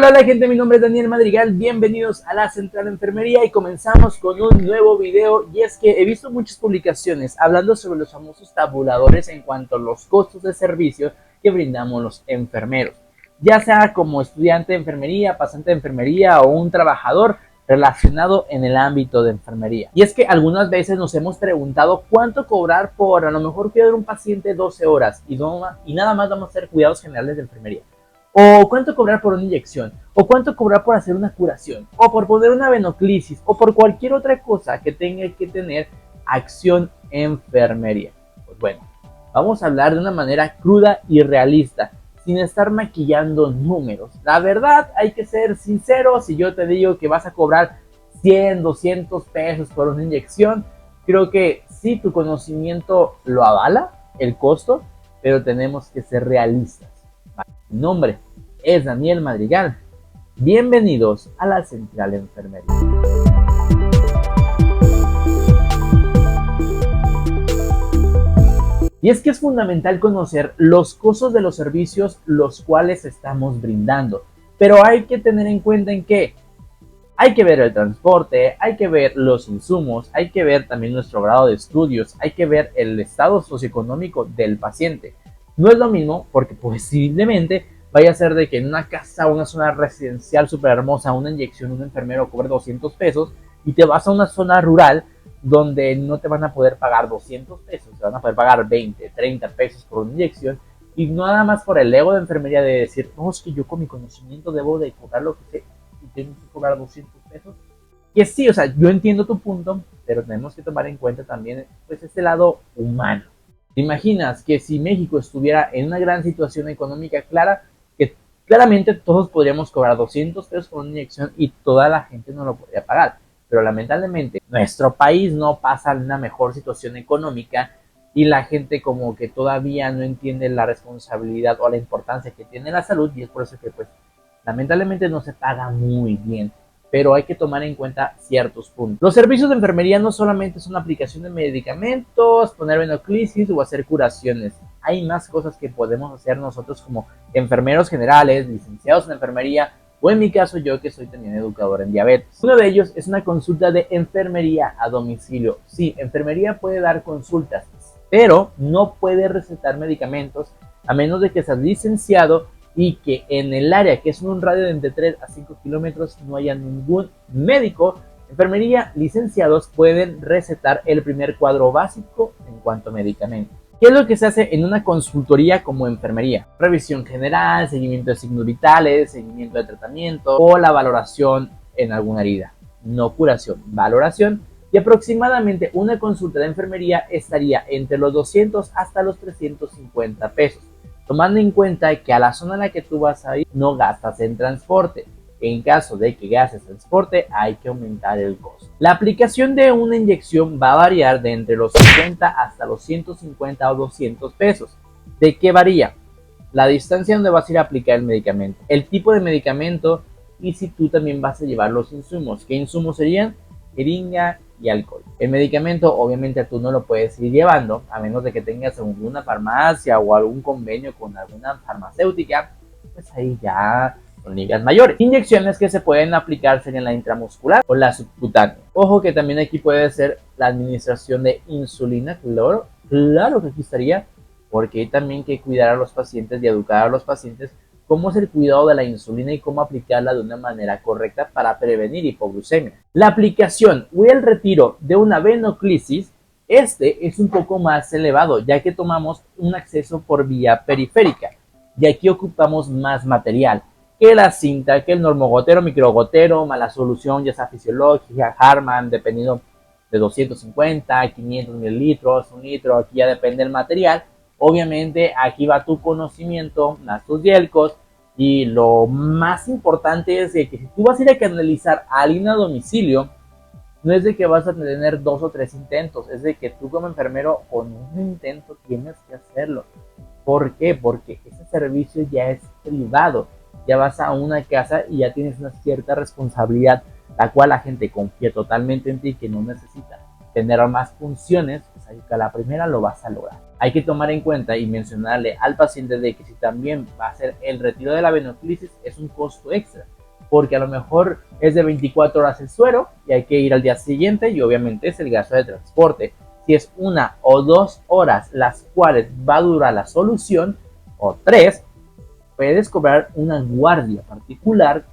Hola gente, mi nombre es Daniel Madrigal, bienvenidos a la Central de Enfermería y comenzamos con un nuevo video. Y es que he visto muchas publicaciones hablando sobre los famosos tabuladores en cuanto a los costos de servicio que brindamos los enfermeros, ya sea como estudiante de enfermería, pasante de enfermería o un trabajador relacionado en el ámbito de enfermería. Y es que algunas veces nos hemos preguntado cuánto cobrar por a lo mejor cuidar a un paciente 12 horas y nada más vamos a hacer cuidados generales de enfermería. O cuánto cobrar por una inyección, o cuánto cobrar por hacer una curación, o por poner una venoclisis, o por cualquier otra cosa que tenga que tener acción enfermería. Pues bueno, vamos a hablar de una manera cruda y realista, sin estar maquillando números. La verdad, hay que ser sinceros. Si yo te digo que vas a cobrar 100, 200 pesos por una inyección, creo que sí, tu conocimiento lo avala, el costo, pero tenemos que ser realistas. Mi nombre es Daniel Madrigal. Bienvenidos a la Central de Enfermería. Y es que es fundamental conocer los costos de los servicios los cuales estamos brindando. Pero hay que tener en cuenta en que hay que ver el transporte, hay que ver los insumos, hay que ver también nuestro grado de estudios, hay que ver el estado socioeconómico del paciente. No es lo mismo porque posiblemente vaya a ser de que en una casa o una zona residencial súper hermosa, una inyección, un enfermero cobre 200 pesos y te vas a una zona rural donde no te van a poder pagar 200 pesos, te van a poder pagar 20, 30 pesos por una inyección, y no nada más por el ego de enfermería de decir, no, es que yo con mi conocimiento debo de cobrar lo que sé y tengo que cobrar 200 pesos. Que sí, o sea, yo entiendo tu punto, pero tenemos que tomar en cuenta también pues este lado humano. ¿Te imaginas que si México estuviera en una gran situación económica clara, que claramente todos podríamos cobrar 200 pesos por una inyección y toda la gente no lo podría pagar? Pero lamentablemente nuestro país no pasa en una mejor situación económica y la gente como que todavía no entiende la responsabilidad o la importancia que tiene la salud, y es por eso que pues lamentablemente no se paga muy bien. Pero hay que tomar en cuenta ciertos puntos. Los servicios de enfermería no solamente son aplicación de medicamentos, poner venoclisis o hacer curaciones. Hay más cosas que podemos hacer nosotros como enfermeros generales, licenciados en enfermería, o en mi caso yo que soy también educador en diabetes. Uno de ellos es una consulta de enfermería a domicilio. Sí, enfermería puede dar consultas, pero no puede recetar medicamentos a menos de que seas licenciado y que en el área, que es un radio de entre 3 a 5 kilómetros, no haya ningún médico. Enfermería licenciados pueden recetar el primer cuadro básico en cuanto a medicamentos. ¿Qué es lo que se hace en una consultoría como enfermería? Revisión general, seguimiento de signos vitales, seguimiento de tratamiento o la valoración en alguna herida. No curación, valoración. Y aproximadamente una consulta de enfermería estaría entre los 200 hasta los 350 pesos. Tomando en cuenta que a la zona en la que tú vas a ir no gastas en transporte. En caso de que gastes transporte, hay que aumentar el costo. La aplicación de una inyección va a variar de entre los 50 hasta los 150 o 200 pesos. ¿De qué varía? La distancia donde vas a ir a aplicar el medicamento, el tipo de medicamento y si tú también vas a llevar los insumos. ¿Qué insumos serían? Jeringa y alcohol. El medicamento obviamente tú no lo puedes ir llevando a menos de que tengas alguna farmacia o algún convenio con alguna farmacéutica, pues ahí ya son ligas mayores. Inyecciones que se pueden aplicar serían la intramuscular o la subcutánea. Ojo que también aquí puede ser la administración de insulina, claro que aquí estaría, porque hay también que cuidar a los pacientes y educar a los pacientes cómo es el cuidado de la insulina y cómo aplicarla de una manera correcta para prevenir hipoglucemia. La aplicación o el retiro de una venoclisis, este es un poco más elevado, ya que tomamos un acceso por vía periférica, y aquí ocupamos más material, que la cinta, que el normogotero, microgotero, más la solución, ya sea fisiológica, Harman, dependiendo de 250, 500 mililitros, 1 litro, aquí ya depende del material. Obviamente aquí va tu conocimiento, más tus yelcos, y lo más importante es de que si tú vas a ir a canalizar a alguien a domicilio, no es de que vas a tener 2 o 3 intentos, es de que tú como enfermero con un intento tienes que hacerlo. ¿Por qué? Porque ese servicio ya es privado, ya vas a una casa y ya tienes una cierta responsabilidad, la cual la gente confía totalmente en ti, que no necesita tener más funciones, pues ahí que a la primera lo vas a lograr. Hay que tomar en cuenta y mencionarle al paciente de que si también va a hacer el retiro de la venoclisis es un costo extra, porque a lo mejor es de 24 horas el suero y hay que ir al día siguiente y obviamente es el gasto de transporte. Si es 1 o 2 horas las cuales va a durar la solución, o 3, puedes cobrar una guardia particular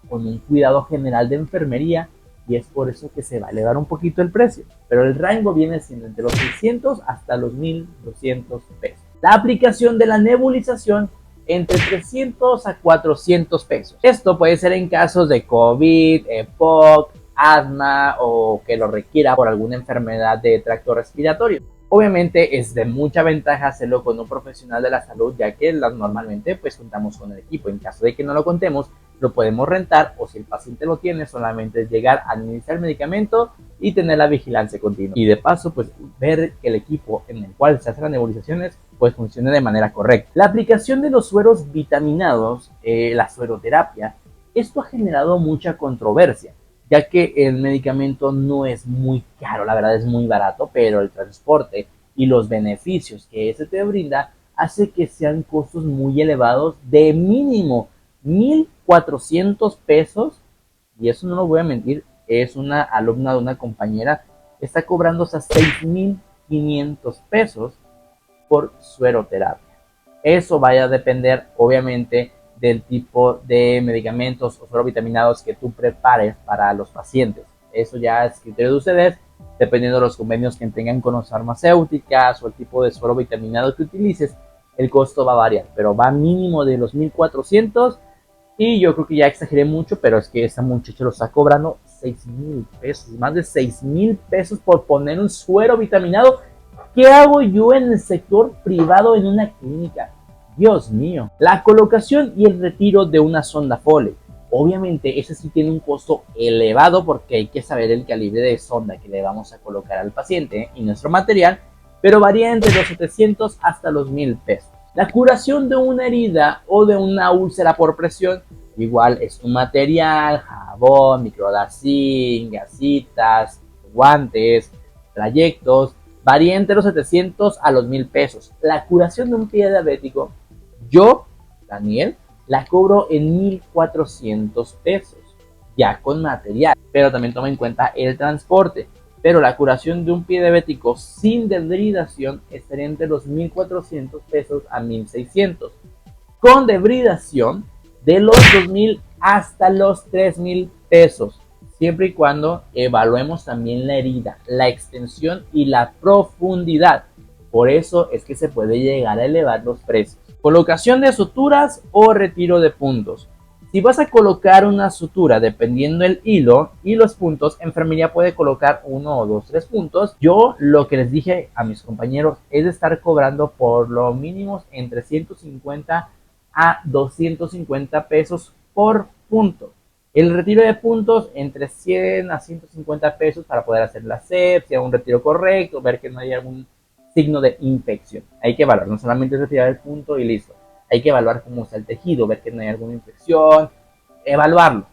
con un cuidado general de enfermería y es por eso que se va a elevar un poquito el precio. Pero el rango viene siendo entre los 600 hasta los 1,200 pesos. La aplicación de la nebulización entre 300 a 400 pesos. Esto puede ser en casos de COVID, EPOC, asma o que lo requiera por alguna enfermedad de tracto respiratorio. Obviamente es de mucha ventaja hacerlo con un profesional de la salud, ya que normalmente pues contamos con el equipo. En caso de que no lo contemos, lo podemos rentar, o si el paciente lo tiene, solamente es llegar a administrar el medicamento y tener la vigilancia continua. Y de paso, pues ver que el equipo en el cual se hacen las nebulizaciones pues funcione de manera correcta. La aplicación de los sueros vitaminados, la sueroterapia, esto ha generado mucha controversia, ya que el medicamento no es muy caro, la verdad es muy barato, pero el transporte y los beneficios que ese te brinda hace que sean costos muy elevados, de mínimo 1,400 pesos, y eso no lo voy a mentir, es una alumna de una compañera, está cobrando hasta 6,500 pesos por sueroterapia. Eso vaya a depender, obviamente, del tipo de medicamentos o suerovitaminados que tú prepares para los pacientes. Eso ya es criterio de ustedes, dependiendo de los convenios que tengan con las farmacéuticas o el tipo de suero vitaminado que utilices, el costo va a variar, pero va mínimo de los 1,400, y yo creo que ya exageré mucho, pero es que esta muchacha lo está cobrando 6,000 pesos, más de 6,000 pesos por poner un suero vitaminado. ¿Qué hago yo en el sector privado en una clínica? Dios mío. La colocación y el retiro de una sonda Foley. Obviamente ese sí tiene un costo elevado porque hay que saber el calibre de sonda que le vamos a colocar al paciente y nuestro material, pero varía entre los 700 hasta los 1,000 pesos. La curación de una herida o de una úlcera por presión, igual es un material, jabón, microdacin, gasitas, guantes, trayectos, varía entre los 700 a los 1,000 pesos. La curación de un pie diabético, yo, Daniel, la cobro en 1,400 pesos, ya con material, pero también toma en cuenta el transporte. Pero la curación de un pie diabético sin debridación estaría entre los 1,400 pesos a 1,600. Con debridación de los 2,000 hasta los 3,000 pesos, siempre y cuando evaluemos también la herida, la extensión y la profundidad. Por eso es que se puede llegar a elevar los precios. Colocación de suturas o retiro de puntos. Si vas a colocar una sutura, dependiendo el hilo y los puntos, enfermería puede colocar 1 o 2, 3 puntos. Yo lo que les dije a mis compañeros es de estar cobrando por lo mínimo entre 150 a 250 pesos por punto. El retiro de puntos entre 100 a 150 pesos para poder hacer la asepsia, un retiro correcto, ver que no hay algún signo de infección. Hay que evaluar, no solamente retirar el punto y listo. Hay que evaluar cómo está el tejido, ver que no hay alguna infección, evaluarlo.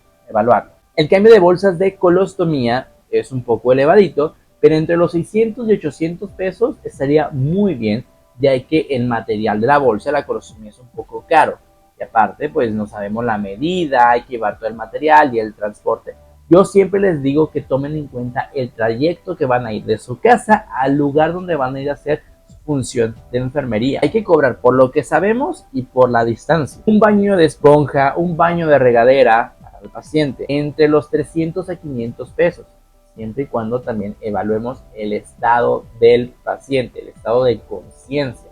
El cambio de bolsas de colostomía es un poco elevadito, pero entre los 600 y 800 pesos estaría muy bien, ya que el material de la bolsa de la colostomía es un poco caro. Y aparte, pues no sabemos la medida, hay que llevar todo el material y el transporte. Yo siempre les digo que tomen en cuenta el trayecto que van a ir de su casa al lugar donde van a ir a hacer función de enfermería. Hay que cobrar por lo que sabemos y por la distancia. Un baño de esponja, un baño de regadera para el paciente, entre los 300 a 500 pesos, siempre y cuando también evaluemos el estado del paciente, el estado de conciencia.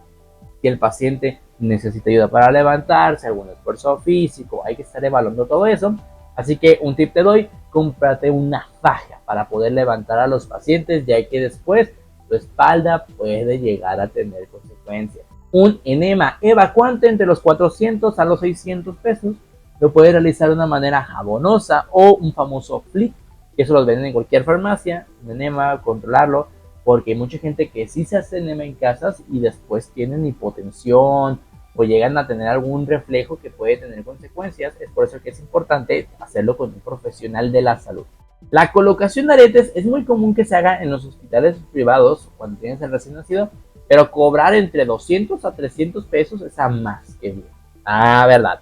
Si el paciente necesita ayuda para levantarse, algún esfuerzo físico, hay que estar evaluando todo eso. Así que un tip te doy, cómprate una faja para poder levantar a los pacientes, ya que después tu espalda puede llegar a tener consecuencias. Un enema evacuante entre los 400 a los 600 pesos lo puedes realizar de una manera jabonosa o un famoso flick, que eso los venden en cualquier farmacia. Un enema, controlarlo, porque hay mucha gente que sí se hace enema en casas y después tienen hipotensión o llegan a tener algún reflejo que puede tener consecuencias. Es por eso que es importante hacerlo con un profesional de la salud. La colocación de aretes es muy común que se haga en los hospitales privados cuando tienes el recién nacido, pero cobrar entre 200 a 300 pesos es a más que bien. Ah, verdad.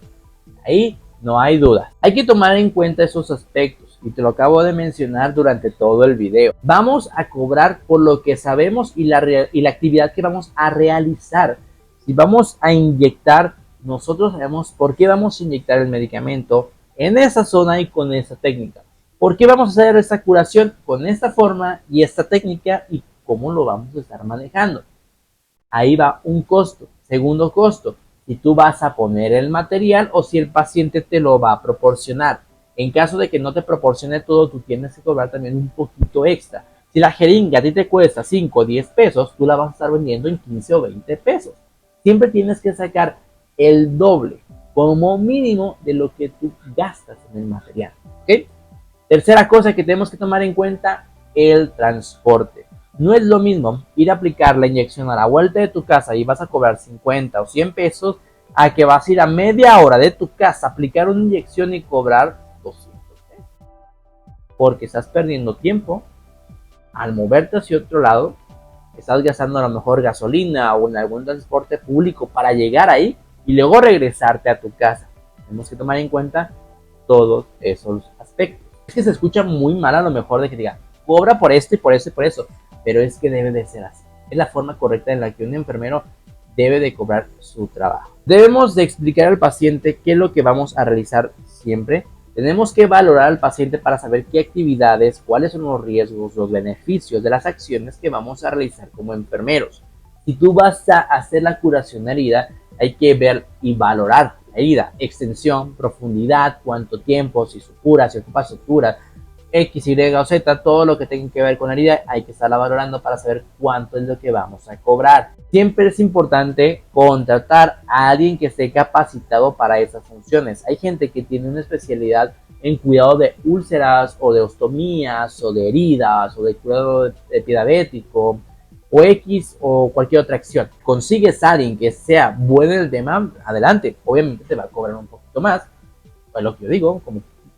Ahí no hay duda. Hay que tomar en cuenta esos aspectos y te lo acabo de mencionar durante todo el video. Vamos a cobrar por lo que sabemos y la actividad que vamos a realizar. Si vamos a inyectar, nosotros sabemos por qué vamos a inyectar el medicamento en esa zona y con esa técnica. ¿Por qué vamos a hacer esta curación con esta forma y esta técnica y cómo lo vamos a estar manejando? Ahí va un costo. Segundo costo, si tú vas a poner el material o si el paciente te lo va a proporcionar. En caso de que no te proporcione todo, tú tienes que cobrar también un poquito extra. Si la jeringa a ti te cuesta 5 o 10 pesos, tú la vas a estar vendiendo en 15 o 20 pesos. Siempre tienes que sacar el doble como mínimo de lo que tú gastas en el material. ¿Okay? Tercera cosa que tenemos que tomar en cuenta, el transporte. No es lo mismo ir a aplicar la inyección a la vuelta de tu casa y vas a cobrar 50 o 100 pesos a que vas a ir a media hora de tu casa a aplicar una inyección y cobrar 200 pesos. Porque estás perdiendo tiempo al moverte hacia otro lado, estás gastando a lo mejor gasolina o en algún transporte público para llegar ahí y luego regresarte a tu casa. Tenemos que tomar en cuenta todos esos aspectos. Es que se escucha muy mal a lo mejor de que diga, cobra por esto y por eso y por eso, pero es que debe de ser así. Es la forma correcta en la que un enfermero debe de cobrar su trabajo. Debemos de explicar al paciente qué es lo que vamos a realizar siempre. Tenemos que valorar al paciente para saber qué actividades, cuáles son los riesgos, los beneficios de las acciones que vamos a realizar como enfermeros. Si tú vas a hacer la curación de herida, hay que ver y valorar la herida, extensión, profundidad, cuánto tiempo, si supura, si ocupa sutura, X, Y o Z, todo lo que tenga que ver con la herida, hay que estarla valorando para saber cuánto es lo que vamos a cobrar. Siempre es importante contratar a alguien que esté capacitado para esas funciones. Hay gente que tiene una especialidad en cuidado de úlceras o de ostomías o de heridas o de cuidado de pie diabético o X o cualquier otra acción. Consigues a alguien que sea bueno en el tema, adelante. Obviamente te va a cobrar un poquito más, pues lo que yo digo,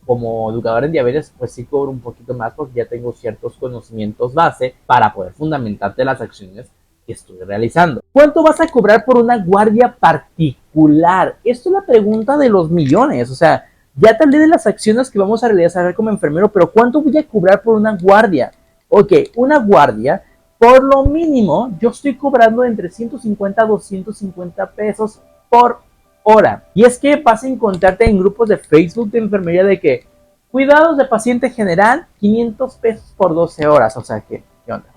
como educador en diabetes, pues sí cobro un poquito más porque ya tengo ciertos conocimientos base para poder fundamentarte las acciones que estoy realizando. ¿Cuánto vas a cobrar por una guardia particular? Esto es la pregunta de los millones. O sea, ya te hablé de las acciones que vamos a realizar como enfermero, pero ¿cuánto voy a cobrar por una guardia? Ok, una guardia, por lo mínimo, yo estoy cobrando entre 150 a 250 pesos por hora. Y es que vas a encontrarte en grupos de Facebook de enfermería de que cuidados de paciente general, 500 pesos por 12 horas. O sea, ¿qué onda?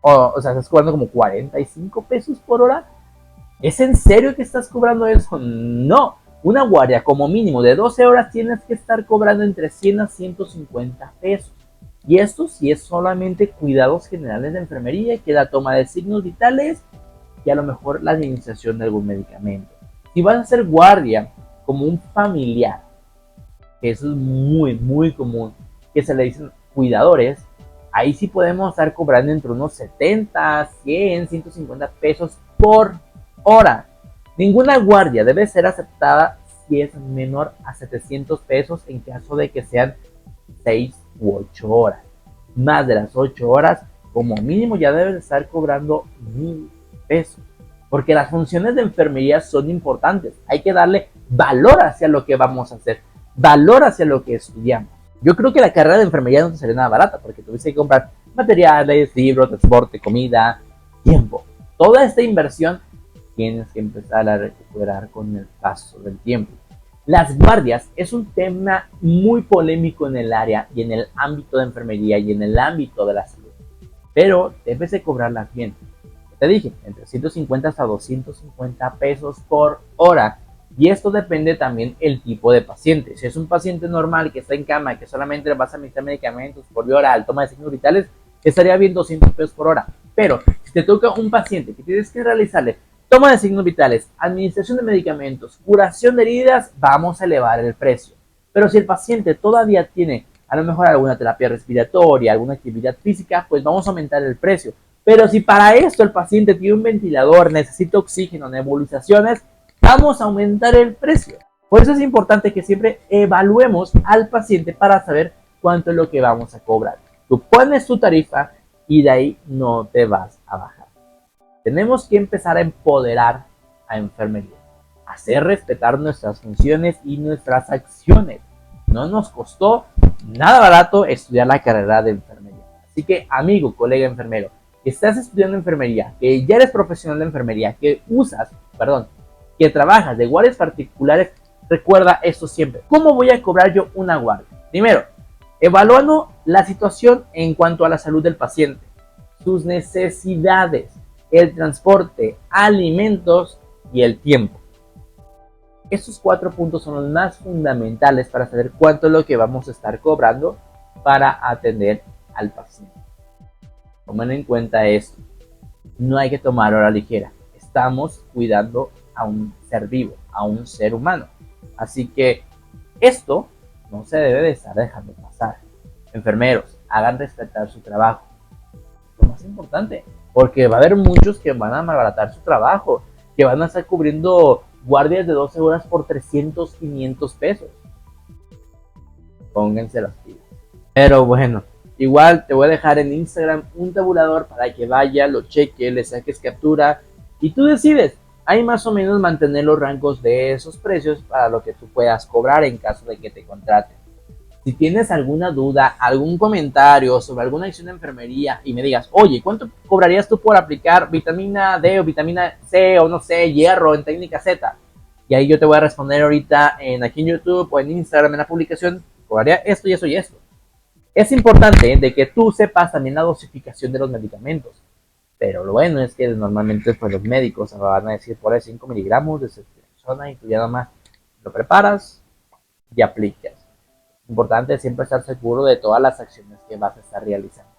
O sea, estás cobrando como 45 pesos por hora. ¿Es en serio que estás cobrando eso? No. Una guardia como mínimo de 12 horas tienes que estar cobrando entre 100 a 150 pesos. Y esto sí es solamente cuidados generales de enfermería, que la toma de signos vitales y a lo mejor la administración de algún medicamento. Si vas a hacer guardia como un familiar, que eso es muy común, que se le dicen cuidadores, ahí sí podemos estar cobrando entre unos 70, 100, 150 pesos por hora. Ninguna guardia debe ser aceptada si es menor a 700 pesos en caso de que sean 6 u 8 horas. Más de las 8 horas, como mínimo ya debes estar cobrando 1000 pesos. Porque las funciones de enfermería son importantes. Hay que darle valor hacia lo que vamos a hacer, valor hacia lo que estudiamos. Yo creo que la carrera de enfermería no te sería nada barata, porque tuviste que comprar materiales, libros, transporte, comida, tiempo. Toda esta inversión tienes que empezar a recuperar con el paso del tiempo. Las guardias es un tema muy polémico en el área y en el ámbito de enfermería y en el ámbito de la salud. Pero debes de cobrarlas bien. Te dije, entre 150 hasta 250 pesos por hora. Y esto depende también el tipo de paciente. Si es un paciente normal que está en cama, que solamente le vas a administrar medicamentos por vía oral, toma de signos vitales, estaría bien 200 pesos por hora. Pero si te toca un paciente que tienes que realizarle toma de signos vitales, administración de medicamentos, curación de heridas, vamos a elevar el precio. Pero si el paciente todavía tiene a lo mejor alguna terapia respiratoria, alguna actividad física, pues vamos a aumentar el precio. Pero si para esto el paciente tiene un ventilador, necesita oxígeno, nebulizaciones, vamos a aumentar el precio. Por eso es importante que siempre evaluemos al paciente para saber cuánto es lo que vamos a cobrar. Tú pones tu tarifa y de ahí no te vas a bajar. Tenemos que empezar a empoderar a enfermería, hacer respetar nuestras funciones y nuestras acciones. No nos costó nada barato estudiar la carrera de enfermería. Así que, amigo, colega enfermero, que estás estudiando enfermería, que ya eres profesional de enfermería, que trabajas de guardias particulares, recuerda esto siempre. ¿Cómo voy a cobrar yo una guardia? Primero, evaluando la situación en cuanto a la salud del paciente, sus necesidades, el transporte, alimentos y el tiempo. Estos 4 puntos son los más fundamentales para saber cuánto es lo que vamos a estar cobrando para atender al paciente. Tomen en cuenta esto. No hay que tomarlo a la ligera. Estamos cuidando a un ser vivo, a un ser humano. Así que esto no se debe de estar dejando pasar. Enfermeros, hagan respetar su trabajo. Lo más importante, porque va a haber muchos que van a malbaratar su trabajo, que van a estar cubriendo guardias de 12 horas por 300, 500 pesos. Pónganse las pilas. Pero bueno, igual te voy a dejar en Instagram un tabulador para que vaya, lo cheque, le saques captura y tú decides. Ahí más o menos mantener los rangos de esos precios para lo que tú puedas cobrar en caso de que te contraten. Si tienes alguna duda, algún comentario sobre alguna acción de enfermería y me digas, oye, ¿cuánto cobrarías tú por aplicar vitamina D o vitamina C o no sé, hierro en técnica Z? Y ahí yo te voy a responder ahorita aquí en YouTube o en Instagram en la publicación, cobraría esto y esto y esto. Es importante de que tú sepas también la dosificación de los medicamentos. Pero lo bueno es que normalmente pues, los médicos van a decir por ahí 5 miligramos de ceftriaxona y tú ya nada más lo preparas y aplicas. Importante siempre estar seguro de todas las acciones que vas a estar realizando.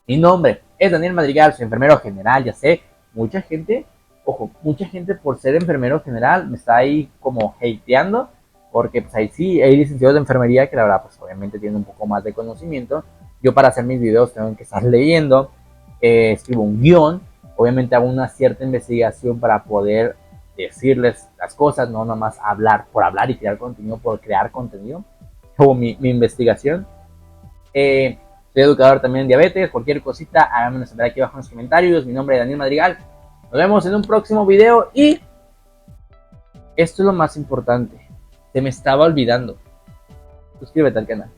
Mi nombre es Daniel Madrigal, soy enfermero general, ya sé, mucha gente por ser enfermero general me está ahí como hateando, porque pues ahí sí hay licenciados de enfermería que la verdad pues obviamente tienen un poco más de conocimiento. Yo para hacer mis videos tengo que estar leyendo, escribo un guión, obviamente hago una cierta investigación para poder decirles las cosas, no nada más hablar por hablar y crear contenido por crear contenido. Hago mi investigación. Soy educador también en diabetes. Cualquier cosita, háganmelo saber aquí abajo en los comentarios. Mi nombre es Daniel Madrigal. Nos vemos en un próximo video. Y esto es lo más importante. Se me estaba olvidando. Suscríbete al canal.